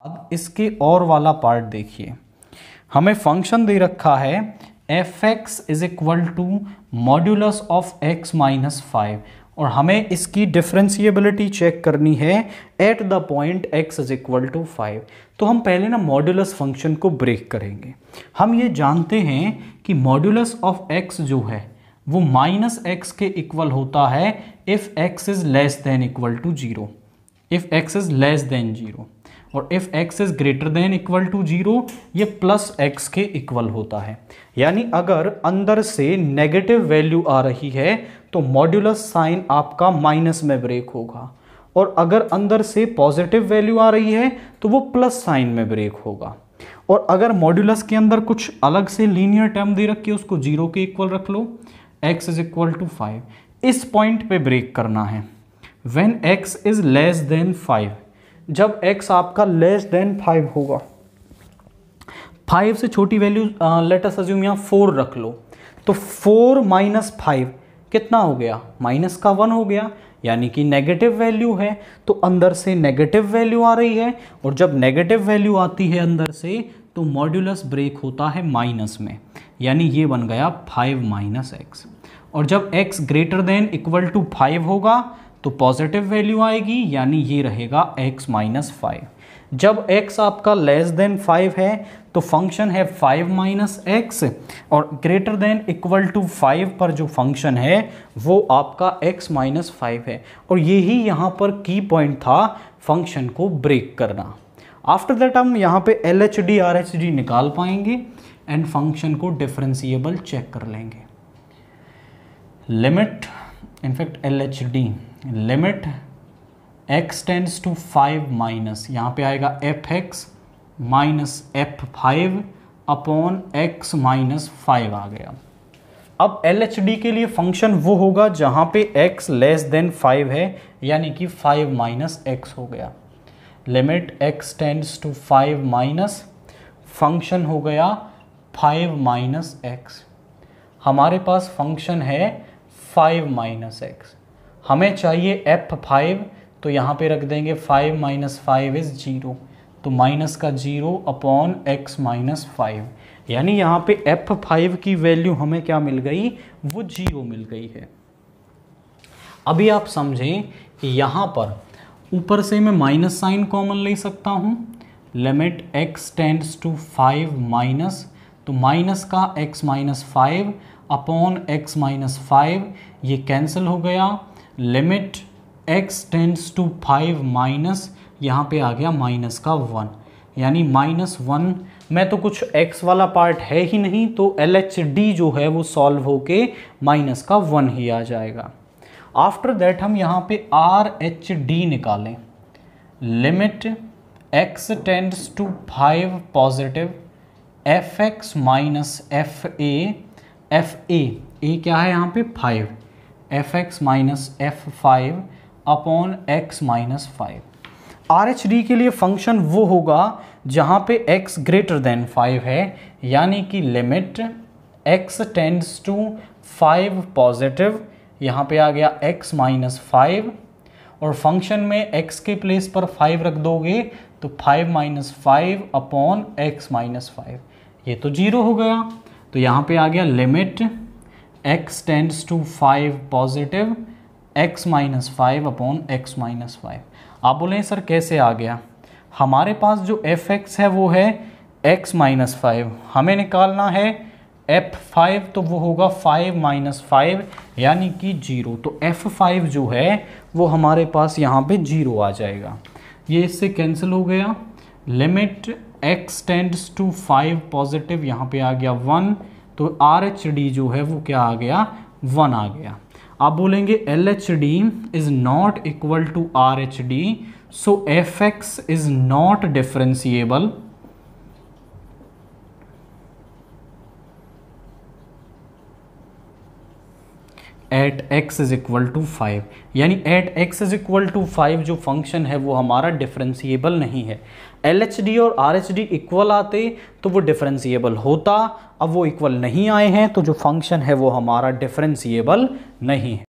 अब इसके और वाला पार्ट देखिए, हमें फंक्शन दे रखा है f(x) is equal to modulus of x minus 5 और हमें इसकी डिफरेंशिएबिलिटी चेक करनी है at the point x is equal to 5। तो हम पहले ना मॉड्यूलस फंक्शन को ब्रेक करेंगे। हम ये जानते हैं कि मॉड्यूलस ऑफ x जो है वो माइनस x के इक्वल होता है if x is less than equal to 0, if x is less than 0, और if x is greater than equal to 0 ये प्लस x के इक्वल होता है। यानी अगर अंदर से नेगेटिव वैल्यू आ रही है तो मॉड्यूलस साइन आपका माइनस में ब्रेक होगा, और अगर अंदर से पॉजिटिव वैल्यू आ रही है तो वो प्लस साइन में ब्रेक होगा। और अगर मॉड्यूलस के अंदर कुछ अलग से लीनियर टर्म दे रखी है उसको 0 के इक्वल रख लो, x इज इक्वल टू 5। इस पॉइंट पे ब्रेक करना है when x is less then 5। जब x आपका लेस देन 5 होगा, 5 से छोटी वैल्यू लेट अस अज्यूम यहाँ 4 रख लो, तो 4 माइनस 5 कितना हो गया, माइनस का 1 हो गया, यानी कि नेगेटिव वैल्यू है तो अंदर से नेगेटिव वैल्यू आ रही है, और जब नेगेटिव वैल्यू आती है अंदर से तो मॉड्यूलस ब्रेक होता है माइनस में, यानी ये बन गया 5 माइनस एक्स। और जब x greater than equal to 5 होगा तो पॉजिटिव वैल्यू आएगी, यानी ये रहेगा x माइनस 5। जब x आपका लेस देन 5 है तो फंक्शन है 5 माइनस एक्स, और ग्रेटर देन इक्वल टू 5 पर जो फंक्शन है वो आपका x माइनस 5 है, और यही यहाँ पर की पॉइंट था फंक्शन को ब्रेक करना। आफ्टर दैट हम यहाँ पे LHD RHD निकाल पाएंगे एंड फंक्शन को डिफरेंशिएबल चेक कर लेंगे। Limit, in fact LHD, limit x tends to 5 minus, यहाँ पे आएगा fx minus f5 upon x minus 5 आ गया। अब LHD के लिए फंक्शन वो होगा जहाँ पे x लेस देन 5 है, यानी कि 5 माइनस x हो गया। Limit x tends to 5 minus, function हो गया 5 माइनस x। हमारे पास फंक्शन है 5 माइनस एक्स, हमें चाहिए f5, तो यहाँ पे रख देंगे 5 माइनस 5 इज़ 0, तो माइनस का 0 अपॉन x माइनस 5, यानी यहाँ पे f5 की वैल्यू हमें क्या मिल गई, वो 0 मिल गई है। अभी आप समझें कि यहाँ पर ऊपर से मैं माइनस साइन कॉमन ले सकता हूँ, limit x tends to 5 minus, तो माइनस का x minus 5 upon x minus 5 ये कैंसिल हो गया। Limit x tends to 5 minus, यहाँ पे आ गया माइनस का 1, यानी माइनस 1 में तो कुछ x वाला पार्ट है ही नहीं, तो LHD जो है वो सॉल्व होके माइनस का 1 ही आ जाएगा। आफ्टर दैट हम यहाँ पे RHD निकालें। Limit x tends to 5 positive, fx minus fa क्या है यहाँ पे 5, fx minus f5 upon x minus 5। RHD के लिए फंक्शन वो होगा जहाँ पे x ग्रेटर देन 5 है, यानी कि limit x tends to 5 positive, यहाँ पे आ गया x माइनस 5, और फंक्शन में x के प्लेस पर 5 रख दोगे तो 5 माइनस 5 अपॉन x माइनस 5, ये तो 0 हो गया, तो यहाँ पे आ गया limit x tends to 5 positive, x minus 5 upon x minus 5। आप बोलें सर कैसे आ गया, हमारे पास जो fx है वो है x माइनस 5, हमें निकालना है f5, तो वो होगा 5 माइनस 5 यानी कि 0, तो f5 जो है वो हमारे पास यहाँ पे 0 आ जाएगा, ये इससे कैंसिल हो गया। Limit x tends to 5 positive, यहाँ पे आ गया 1, तो RHD जो है वो क्या आ गया, 1 आ गया। आप बोलेंगे LHD is not equal to RHD, so fx is not differentiable at x is equal to 5, यानी at x is equal to 5 जो फंक्शन है वो हमारा डिफरेंशिएबल नहीं है। LHD और RHD इक्वल आते तो वो डिफरेंशिएबल होता, अब वो इक्वल नहीं आए हैं तो जो फंक्शन है वो हमारा डिफरेंशिएबल नहीं है।